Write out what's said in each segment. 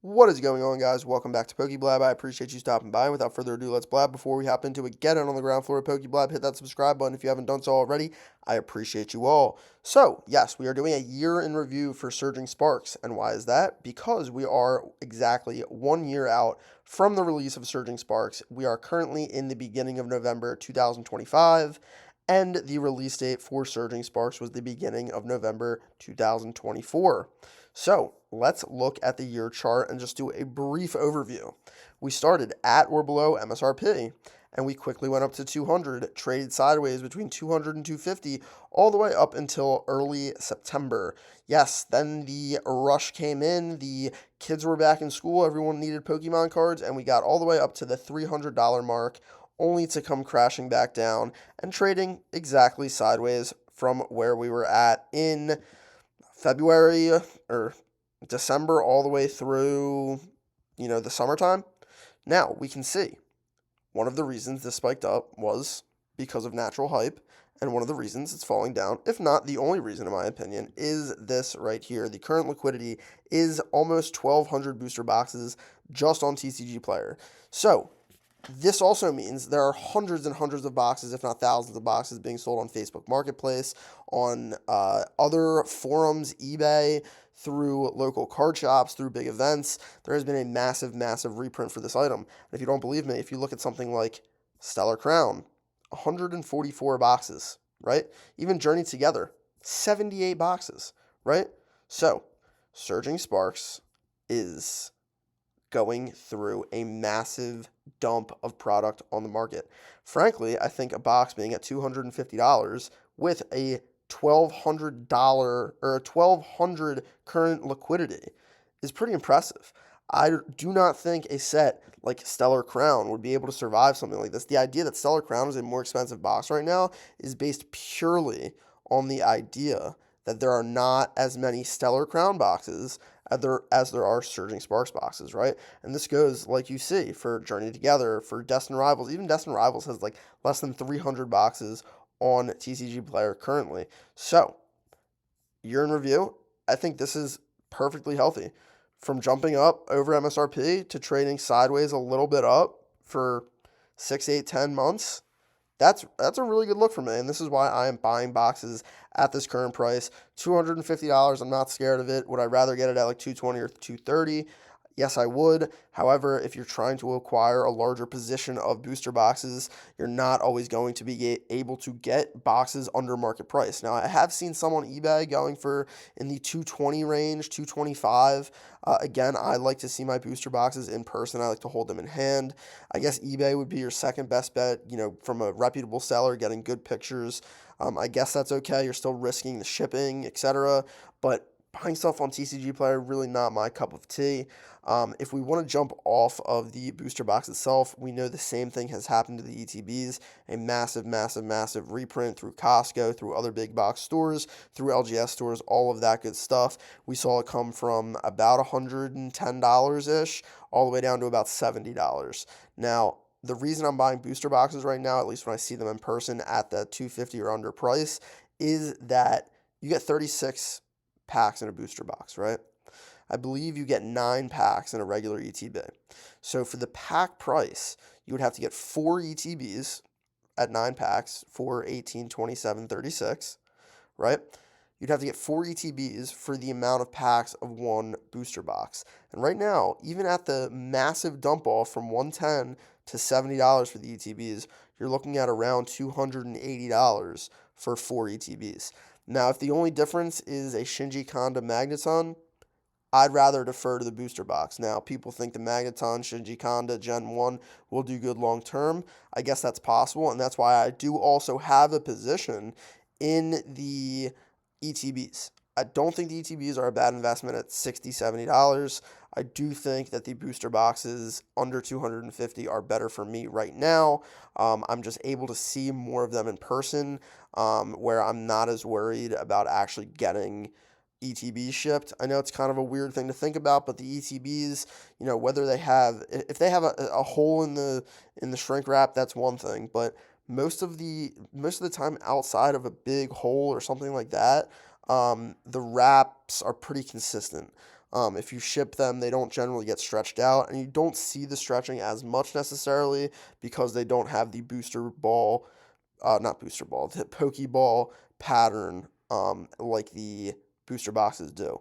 What is going on, guys? Welcome back to Blab. I appreciate you stopping by. Without further ado, let's blab. Before we hop into it, get in on the ground floor of Blab. Hit that subscribe button if you haven't done so already. I appreciate you all. So, yes, we are doing a year in review for Surging Sparks. And why is that? Because we are exactly 1 year out from the release of Surging Sparks. We are currently in the beginning of November 2025. And the release date for Surging Sparks was the beginning of November 2024. So let's look at the year chart and just do a brief overview. We started at or below MSRP, and we quickly went up to 200, traded sideways between 200 and 250, all the way up until early September. Yes, then the rush came in, the kids were back in school, everyone needed Pokemon cards, and we got all the way up to the $300 mark, only to come crashing back down and trading exactly sideways from where we were at in February or December all the way through, the summertime. Now we can see one of the reasons this spiked up was because of natural hype, and one of the reasons it's falling down, if not the only reason in my opinion, is this right here. The current liquidity is almost 1,200 booster boxes just on TCG Player. So this also means there are hundreds and hundreds of boxes, if not thousands of boxes, being sold on Facebook Marketplace, on other forums, eBay, through local card shops, through big events. There has been a massive, massive reprint for this item. And if you don't believe me, if you look at something like Stellar Crown, 144 boxes, right? Even Journey Together, 78 boxes, right? So, Surging Sparks is going through a massive dump of product on the market. Frankly, I think a box being at $250 with a $1,200 or a 1,200 current liquidity is pretty impressive. I do not think a set like Stellar Crown would be able to survive something like this. The idea that Stellar Crown is a more expensive box right now is based purely on the idea that there are not as many Stellar Crown boxes as there are Surging Sparks boxes, right? And this goes, like you see, for Journey Together, for Destined Rivals. Even Destined Rivals has like less than 300 boxes on TCG Player currently. So, year in review, I think this is perfectly healthy. From jumping up over MSRP to trading sideways a little bit up for 6, 8, 10 months, that's a really good look for me, and this is why I am buying boxes at this current price. $250, I'm not scared of it. Would I rather get it at like $220 or $230? Yes, I would. However, if you're trying to acquire a larger position of booster boxes, you're not always going to be able to get boxes under market price. Now, I have seen some on eBay going for in the 220 range, 225. Again, I like to see my booster boxes in person. I like to hold them in hand. I guess eBay would be your second best bet, from a reputable seller, getting good pictures. I guess that's okay. You're still risking the shipping, etc. But buying stuff on TCG Player, really not my cup of tea. If we want to jump off of the booster box itself, we know the same thing has happened to the ETBs, a massive, massive, massive reprint through Costco, through other big box stores, through LGS stores, all of that good stuff. We saw it come from about $110-ish all the way down to about $70. Now, the reason I'm buying booster boxes right now, at least when I see them in person at the $250 or under price, is that you get 36 packs in a booster box, right? I believe you get 9 packs in a regular ETB. So for the pack price, you would have to get 4 ETBs at 9 packs, 4, 18, 27, 36, right? You'd have to get 4 ETBs for the amount of packs of one booster box. And right now, even at the massive dump off from $110 to $70 for the ETBs, you're looking at around $280 for 4 ETBs. Now, if the only difference is a Shinji Kanda Magneton, I'd rather defer to the booster box. Now, people think the Magneton, Shinji Kanda, Gen 1 will do good long term. I guess that's possible, and that's why I do also have a position in the ETBs. I don't think the ETBs are a bad investment at $60, $70. I do think that the booster boxes under $250 are better for me right now. I'm just able to see more of them in person, where I'm not as worried about actually getting ETBs shipped. I know it's kind of a weird thing to think about, but the ETBs, whether if they have a hole in the shrink wrap, that's one thing. But most of the time, outside of a big hole or something like that, The wraps are pretty consistent. If you ship them, they don't generally get stretched out, and you don't see the stretching as much necessarily because they don't have the booster ball, not booster ball, the Pokeball pattern like the booster boxes do.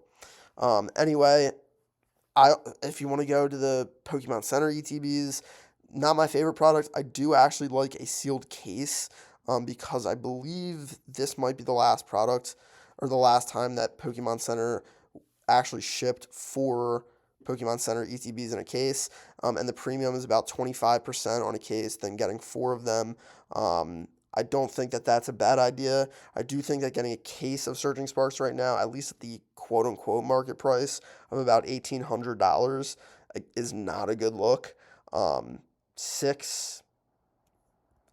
Anyway, I if you want to go to the Pokemon Center ETBs, not my favorite product. I do actually like a sealed case because I believe this might be the last product or the last time that Pokemon Center actually shipped 4 Pokemon Center ETBs in a case, and the premium is about 25% on a case, then getting 4 of them. I don't think that that's a bad idea. I do think that getting a case of Surging Sparks right now, at least at the quote unquote market price of about $1,800, is not a good look. 6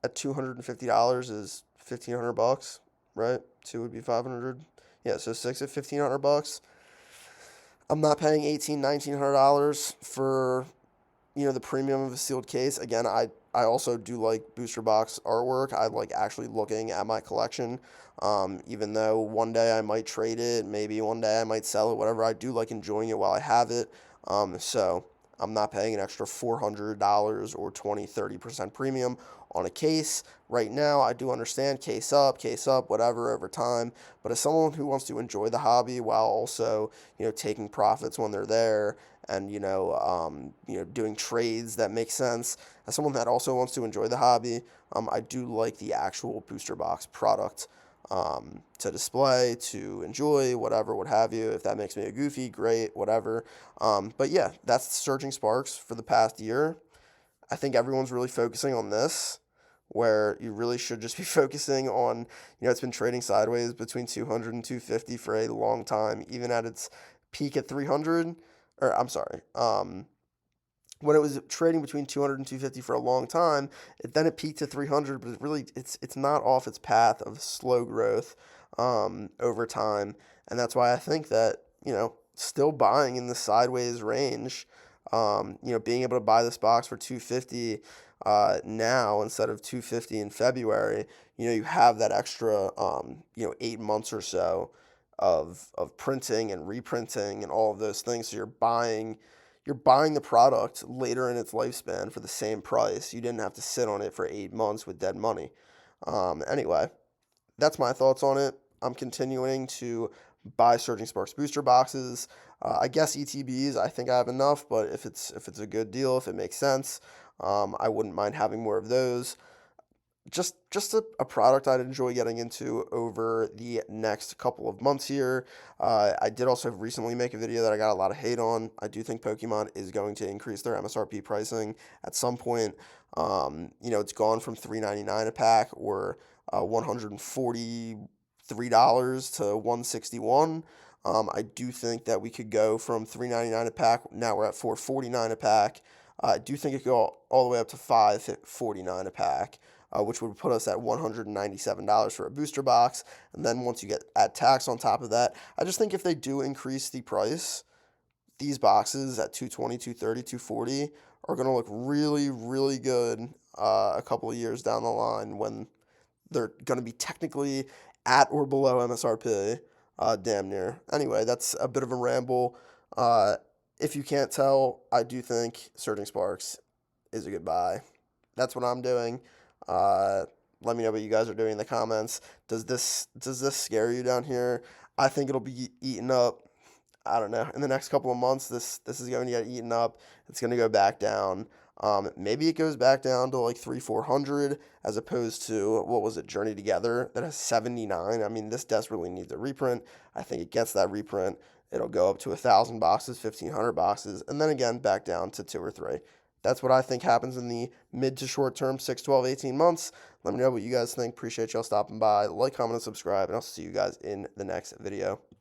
at $250 is $1,500, right? 2 would be 500. Yeah, so 6 at $1,500. I'm not paying $1,900 for the premium of a sealed case. Again, I also do like booster box artwork. I like actually looking at my collection. Even though one day I might trade it, maybe one day I might sell it, whatever. I do like enjoying it while I have it. So I'm not paying an extra $400 or 20-30% premium on a case. Right now, I do understand case up, whatever, over time. But as someone who wants to enjoy the hobby while also, taking profits when they're there and, doing trades that make sense, as someone that also wants to enjoy the hobby, I do like the actual booster box product to display, to enjoy, whatever, what have you. If that makes me a goofy, great, whatever. But yeah, that's Surging Sparks for the past year. I think everyone's really focusing on this, where you really should just be focusing on, it's been trading sideways between 200 and 250 for a long time, even at its peak at 300, or I'm sorry, when it was trading between 200 and 250 for a long time, then it peaked to 300, but it's not off its path of slow growth over time, and that's why I think that still buying in the sideways range, being able to buy this box for 250 now instead of 250 in February, you have that extra 8 months or so of printing and reprinting and all of those things. So you're buying the product later in its lifespan for the same price. You didn't have to sit on it for 8 months with dead money. Anyway, that's my thoughts on it. I'm continuing to buy Surging Sparks booster boxes. I guess ETBs, I think I have enough, but if it's a good deal, if it makes sense, I wouldn't mind having more of those. Just a product I'd enjoy getting into over the next couple of months here. I did also recently make a video that I got a lot of hate on. I do think Pokemon is going to increase their MSRP pricing at some point. It's gone from $3.99 a pack or $143 to $161. I do think that we could go from $3.99 a pack. Now we're at $4.49 a pack. I do think it could go all the way up to $5.49 a pack, which would put us at $197 for a booster box. And then once you add tax on top of that, I just think if they do increase the price, these boxes at $220, $230, $240 are going to look really, really good a couple of years down the line when they're going to be technically at or below MSRP, damn near. Anyway, that's a bit of a ramble. If you can't tell, I do think Surging Sparks is a good buy. That's what I'm doing. Let me know what you guys are doing in the comments. Does this scare you down here? I think it'll be eaten up. I don't know. In the next couple of months, this is going to get eaten up. It's going to go back down. Maybe it goes back down to like 300-400 as opposed to, what was it, Journey Together that has 79. I mean, this desperately needs a reprint. I think it gets that reprint. It'll go up to 1,000 boxes, 1,500 boxes, and then again back down to 2 or 3. That's what I think happens in the mid to short term, 6, 12, 18 months. Let me know what you guys think. Appreciate y'all stopping by. Like, comment, and subscribe, and I'll see you guys in the next video.